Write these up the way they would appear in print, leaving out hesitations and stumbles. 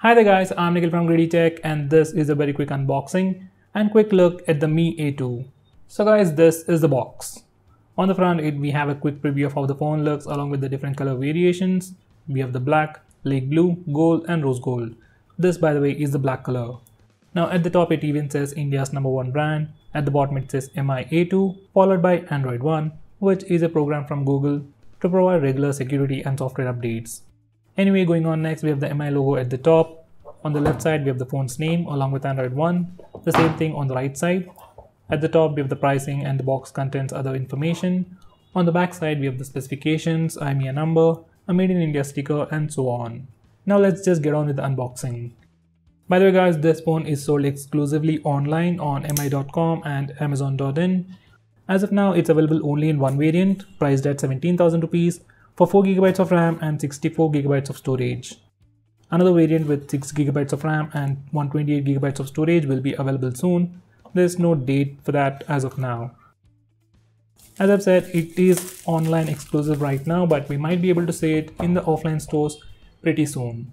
Hi there guys, I'm Nikhil from GreedyTech and this is a very quick unboxing and quick look at the Mi A2. So guys, this is the box. On the front we have a quick preview of how the phone looks along with the different color variations. We have the black, lake blue, gold and rose gold. This by the way is the black color. Now at the top it even says India's #1 brand. At the bottom it says Mi A2 followed by Android One, which is a program from Google to provide regular security and software updates. Anyway, going on next, we have the Mi logo at the top. On the left side, we have the phone's name along with Android One. The same thing on the right side. At the top, we have the pricing and the box contains other information. On the back side, we have the specifications, IMEI number, a Made in India sticker, and so on. Now let's just get on with the unboxing. By the way guys, this phone is sold exclusively online on mi.com and amazon.in. As of now, it's available only in one variant, priced at 17,000 rupees. For 4GB of RAM and 64GB of storage. Another variant with 6GB of RAM and 128GB of storage will be available soon. There's no date for that as of now. As I've said, it is online exclusive right now, but we might be able to see it in the offline stores pretty soon.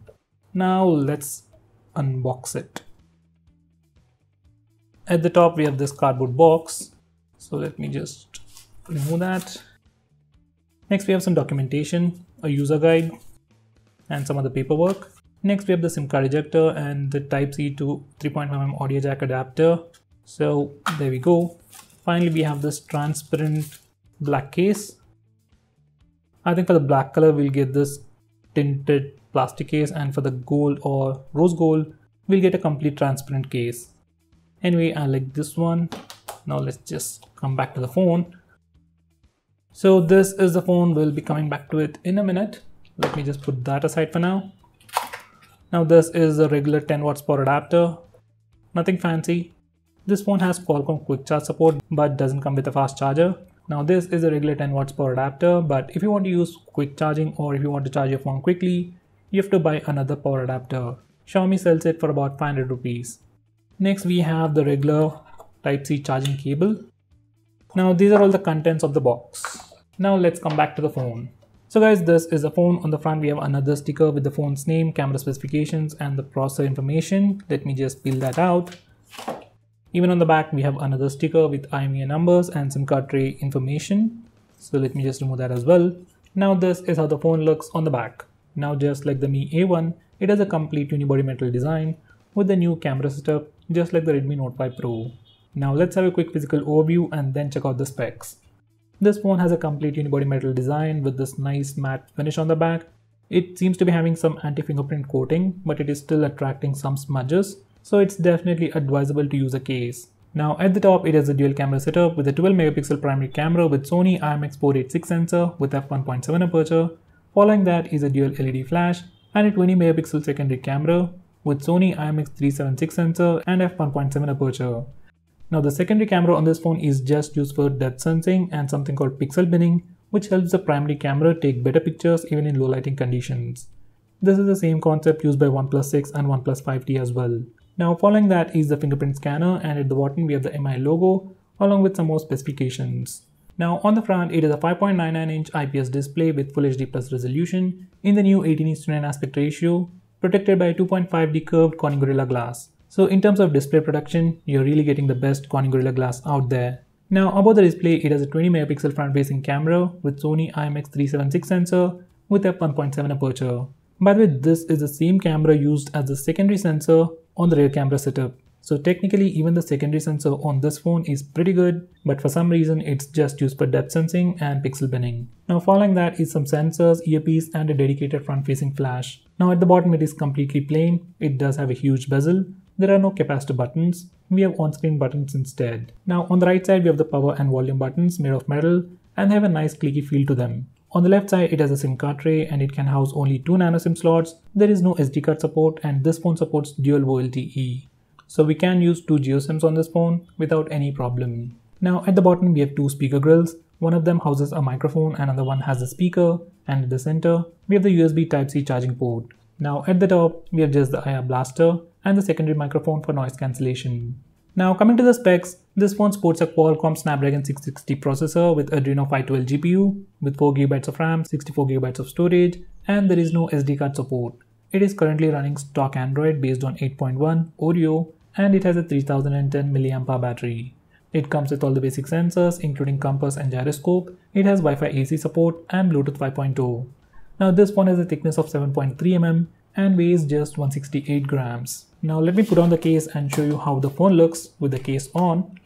Now let's unbox it. At the top we have this cardboard box. So let me just remove that. Next we have some documentation, a user guide and some other paperwork. Next we have the SIM card ejector and the Type-C to 3.5mm audio jack adapter. So there we go. Finally we have this transparent black case. I think for the black color we'll get this tinted plastic case, and for the gold or rose gold we'll get a complete transparent case. Anyway, I like this one. Now let's just come back to the phone. So this is the phone, we'll be coming back to it in a minute. Let me just put that aside for now. Now this is a regular 10 watts power adapter, nothing fancy. This phone has Qualcomm quick charge support but doesn't come with a fast charger. Now this is a regular 10 watts power adapter, but if you want to use quick charging or if you want to charge your phone quickly, you have to buy another power adapter. Xiaomi sells it for about 500 rupees. Next we have the regular Type-C charging cable. Now these are all the contents of the box. Now let's come back to the phone. So guys, this is the phone. On the front we have another sticker with the phone's name, camera specifications and the processor information. Let me just peel that out. Even on the back we have another sticker with IMEI numbers and SIM card tray information. So let me just remove that as well. Now this is how the phone looks on the back. Now just like the Mi A1, it has a complete unibody metal design with the new camera setup just like the Redmi Note 5 Pro. Now let's have a quick physical overview and then check out the specs. This phone has a complete unibody metal design with this nice matte finish on the back. It seems to be having some anti-fingerprint coating, but it is still attracting some smudges, so it's definitely advisable to use a case. Now at the top it has a dual camera setup with a 12 megapixel primary camera with Sony IMX486 sensor with f1.7 aperture. Following that is a dual LED flash and a 20 megapixel secondary camera with Sony IMX376 sensor and f1.7 aperture. Now the secondary camera on this phone is just used for depth sensing and something called pixel binning, which helps the primary camera take better pictures even in low lighting conditions. This is the same concept used by OnePlus 6 and OnePlus 5T as well. Now following that is the fingerprint scanner, and at the bottom we have the Mi logo along with some more specifications. Now on the front it is a 5.99-inch IPS display with Full HD Plus resolution in the new 18:9 aspect ratio, protected by a 2.5D curved Corning Gorilla Glass. So in terms of display protection, you're really getting the best Corning Gorilla Glass out there. Now about the display, it has a 20 megapixel front facing camera with Sony IMX376 sensor with f1.7 aperture. By the way, this is the same camera used as the secondary sensor on the rear camera setup. So technically even the secondary sensor on this phone is pretty good, but for some reason it's just used for depth sensing and pixel binning. Now following that is some sensors, earpiece and a dedicated front facing flash. Now at the bottom it is completely plain. It does have a huge bezel. There are no capacitor buttons, we have on-screen buttons instead. Now on the right side we have the power and volume buttons made of metal and have a nice clicky feel to them. On the left side it has a SIM card tray and it can house only 2 nano SIM slots. There is no SD card support and this phone supports dual VoLTE. So we can use 2 GeoSIMs on this phone without any problem. Now at the bottom we have 2 speaker grills. One of them houses a microphone and another one has a speaker, and at the center we have the USB Type-C charging port. Now at the top we have just the IR blaster and the secondary microphone for noise cancellation. Now coming to the specs, this phone sports a Qualcomm Snapdragon 660 processor with Adreno 512 GPU with 4GB of RAM, 64GB of storage, and there is no SD card support. It is currently running stock Android based on 8.1 Oreo, and it has a 3010 mAh battery. It comes with all the basic sensors including compass and gyroscope. It has Wi-Fi AC support and Bluetooth 5.0. Now this phone has a thickness of 7.3 mm and weighs just 168 grams. Now let me put on the case and show you how the phone looks with the case on.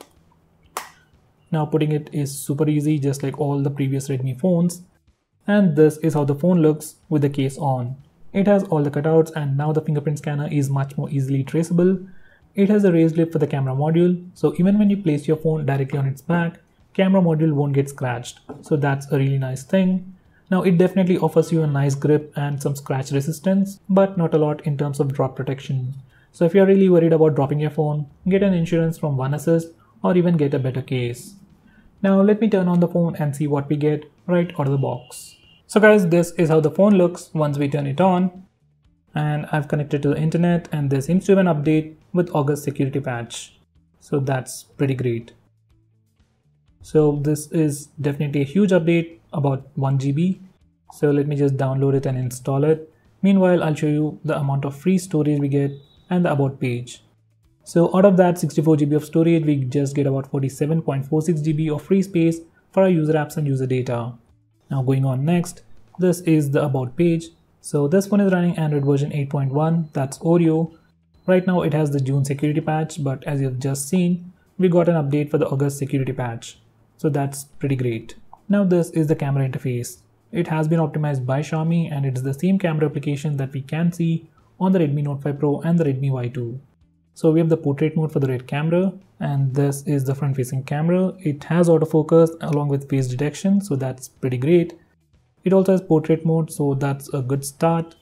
Now putting it is super easy, just like all the previous Redmi phones. And this is how the phone looks with the case on. It has all the cutouts, and now the fingerprint scanner is much more easily traceable. It has a raised lip for the camera module, so even when you place your phone directly on its back, camera module won't get scratched. So that's a really nice thing. Now it definitely offers you a nice grip and some scratch resistance, but not a lot in terms of drop protection. So if you're really worried about dropping your phone, get an insurance from One Assist or even get a better case. Now let me turn on the phone and see what we get right out of the box. So guys, this is how the phone looks once we turn it on. And I've connected to the internet, and there seems to be an update with August security patch. So that's pretty great. So this is definitely a huge update, about 1 GB. So let me just download it and install it. Meanwhile, I'll show you the amount of free storage we get and the about page. So out of that 64 GB of storage, we just get about 47.46 GB of free space for our user apps and user data. Now going on next, this is the about page. So this one is running Android version 8.1, that's Oreo. Right now it has the June security patch, but as you've just seen, we got an update for the August security patch. So that's pretty great. Now this is the camera interface. It has been optimized by Xiaomi, and it is the same camera application that we can see on the Redmi Note 5 Pro and the Redmi Y2. So we have the portrait mode for the rear camera, and this is the front facing camera. It has autofocus along with face detection, so that's pretty great. It also has portrait mode, so that's a good start.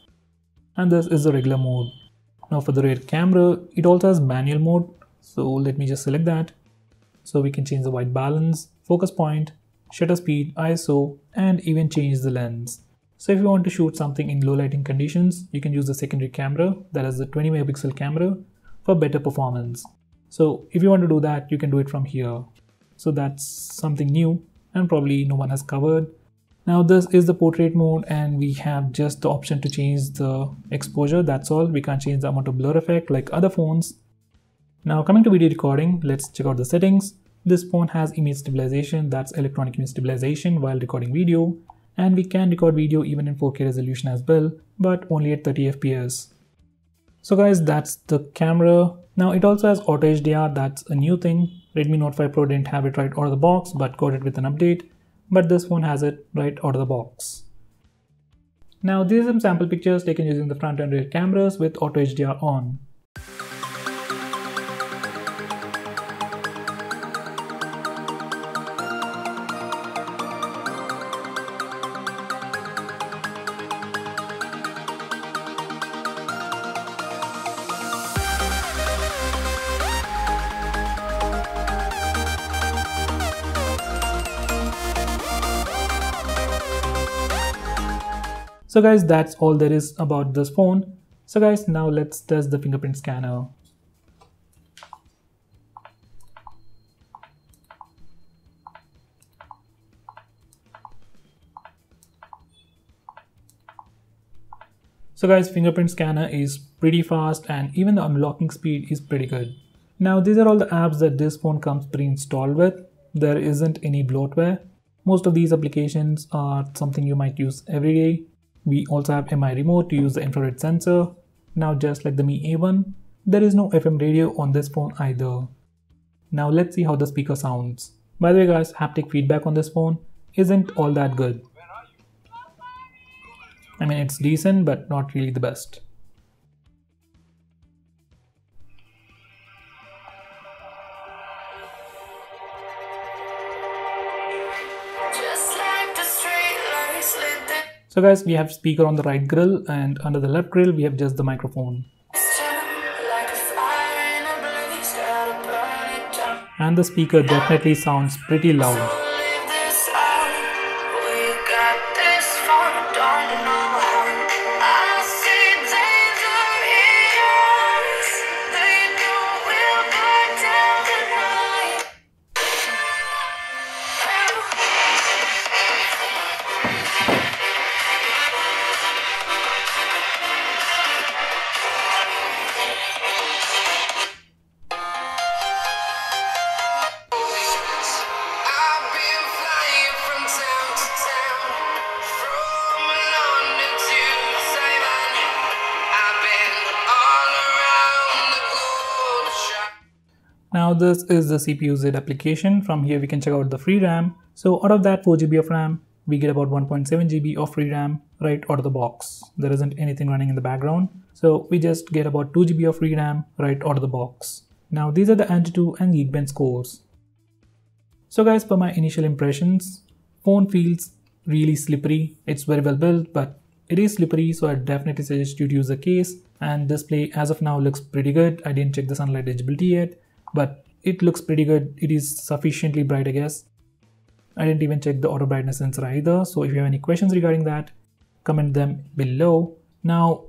And this is the regular mode. Now for the rear camera, it also has manual mode, so let me just select that. So we can change the white balance, focus point, shutter speed, ISO, and even change the lens. So if you want to shoot something in low lighting conditions, you can use the secondary camera, that is the 20 megapixel camera, for better performance. So if you want to do that, you can do it from here. So that's something new and probably no one has covered. Now this is the portrait mode, and we have just the option to change the exposure, that's all. We can't change the amount of blur effect like other phones. Now coming to video recording, let's check out the settings. This phone has image stabilization, that's electronic image stabilization while recording video. And we can record video even in 4K resolution as well, but only at 30 FPS. So guys, that's the camera. Now it also has Auto HDR, that's a new thing. Redmi Note 5 Pro didn't have it right out of the box, but got it with an update. But this phone has it right out of the box. Now these are some sample pictures taken using the front and rear cameras with Auto HDR on. So guys, that's all there is about this phone. So guys, now let's test the fingerprint scanner. So guys, fingerprint scanner is pretty fast, and even the unlocking speed is pretty good. Now these are all the apps that this phone comes pre-installed with. There isn't any bloatware. Most of these applications are something you might use every day. We also have MI remote to use the infrared sensor. Now just like the Mi A1, there is no FM radio on this phone either. Now let's see how the speaker sounds. By the way guys, haptic feedback on this phone isn't all that good. I mean, it's decent, but not really the best. So guys, we have speaker on the right grill, and under the left grill we have just the microphone. And the speaker definitely sounds pretty loud. Now this is the CPU-Z application. From here we can check out the free RAM. So out of that 4 GB of RAM, we get about 1.7 GB of free RAM right out of the box. There isn't anything running in the background. So we just get about 2 GB of free RAM right out of the box. Now these are the Antutu and Geekbench scores. So guys, for my initial impressions, phone feels really slippery. It's very well built, but it is slippery, so I definitely suggest you to use a case. And display as of now looks pretty good. I didn't check the sunlight legibility yet, but it looks pretty good. It is sufficiently bright, I guess. I didn't even check the auto brightness sensor either. So if you have any questions regarding that, comment them below. Now,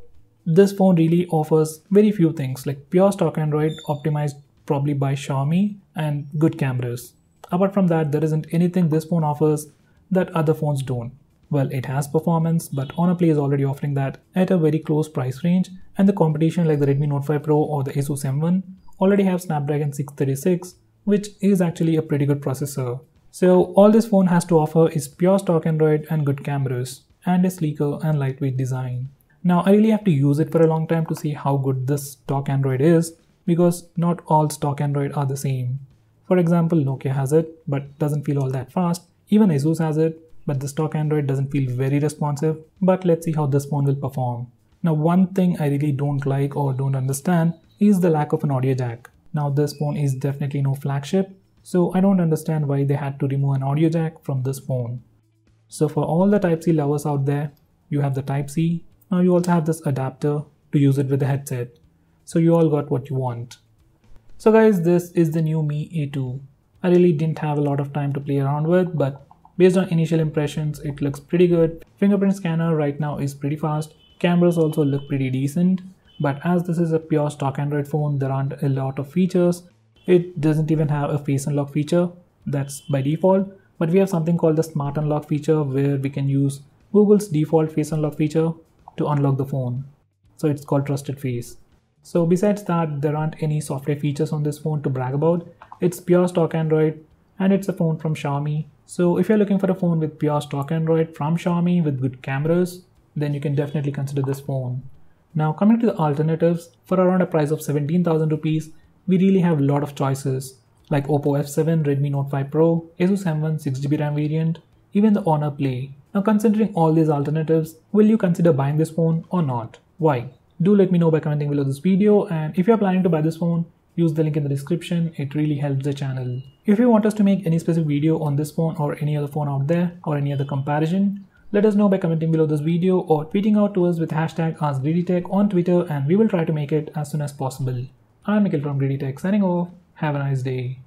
this phone really offers very few things like pure stock Android optimized probably by Xiaomi and good cameras. Apart from that, there isn't anything this phone offers that other phones don't. Well, it has performance, but Honor Play is already offering that at a very close price range, and the competition like the Redmi Note 5 Pro or the Asus M1 already have Snapdragon 636, which is actually a pretty good processor. So all this phone has to offer is pure stock Android and good cameras, and a sleeker and lightweight design. Now I really have to use it for a long time to see how good this stock Android is, because not all stock Android are the same. For example, Nokia has it, but doesn't feel all that fast. Even Asus has it, but the stock Android doesn't feel very responsive. But let's see how this phone will perform. Now one thing I really don't like or don't understand is the lack of an audio jack. Now this phone is definitely no flagship, so I don't understand why they had to remove an audio jack from this phone. So for all the Type-C lovers out there, you have the Type-C. Now you also have this adapter to use it with the headset. So you all got what you want. So guys, this is the new Mi A2. I really didn't have a lot of time to play around with, but based on initial impressions, it looks pretty good. Fingerprint scanner right now is pretty fast. Cameras also look pretty decent. But as this is a pure stock Android phone, there aren't a lot of features. It doesn't even have a face unlock feature. That's by default. But we have something called the smart unlock feature, where we can use Google's default face unlock feature to unlock the phone. So it's called Trusted Face. So besides that, there aren't any software features on this phone to brag about. It's pure stock Android and it's a phone from Xiaomi. So if you're looking for a phone with pure stock Android from Xiaomi with good cameras, then you can definitely consider this phone. Now coming to the alternatives, for around a price of 17,000 rupees, we really have a lot of choices like Oppo F7, Redmi Note 5 Pro, Asus M1 6GB RAM variant, even the Honor Play. Now considering all these alternatives, will you consider buying this phone or not? Why? Do let me know by commenting below this video, and if you are planning to buy this phone, use the link in the description. It really helps the channel. If you want us to make any specific video on this phone or any other phone out there or any other comparison, let us know by commenting below this video or tweeting out to us with hashtag AskGreedyTech on Twitter, and we will try to make it as soon as possible. I'm Nikhil from GreedyTech signing off. Have a nice day.